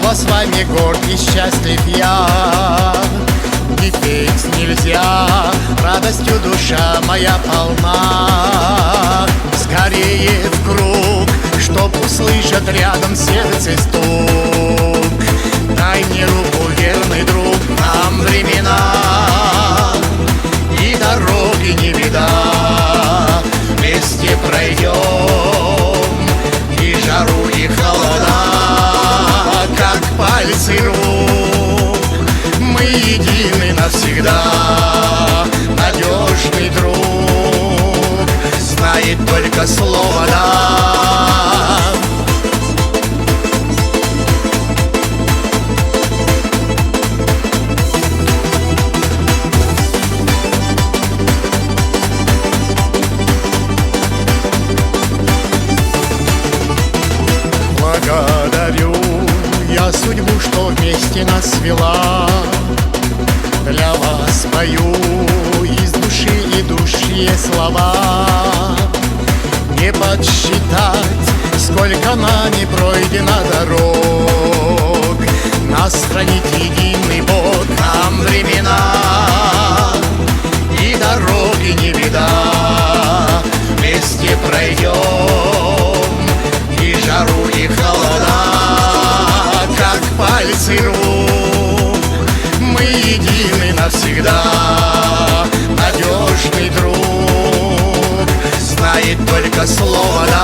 снова с вами горд и счастлив я. Не петь нельзя, радостью душа моя полна. Скорее в круг, чтоб услышать рядом сердце стук. Дай мне руку, верный друг, нам времена и дороги не вида. Вместе пройдем и жару, и холода, как пальцы рук. Мы едины навсегда. Надежный друг знает только слово «да». Благодарю я судьбу, что вместе нас свела. Для вас пою из души идущие слова. Не подсчитать, сколько нами пройдено дорог. Нас хранит единый Бог, нам времена и дороги не вида. Вместе пройдем и жару, и холода, как пальцы рук. Мы едины навсегда. Надежный друг знает только слово «да».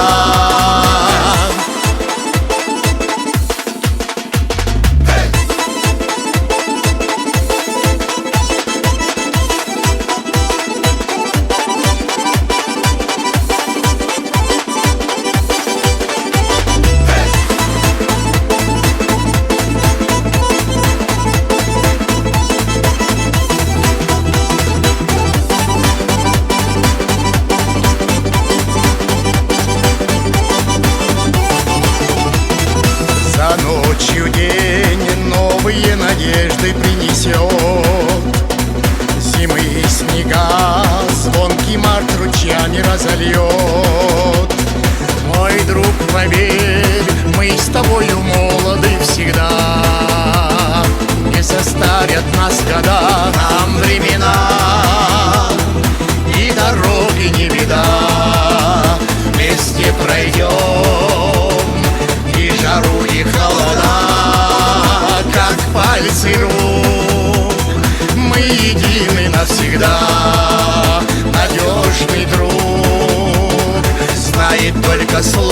Ночью день новые надежды принесет. Зимы и снега звонкий март ручьями разольет. Мой друг, поверь, мы с тобою молоды всегда. Не состарят нас года, нам времена и дороги не вида. Вместе пройдем и жару, и холода, как пальцы рук. Мы едины навсегда. Надежный друг знает только слово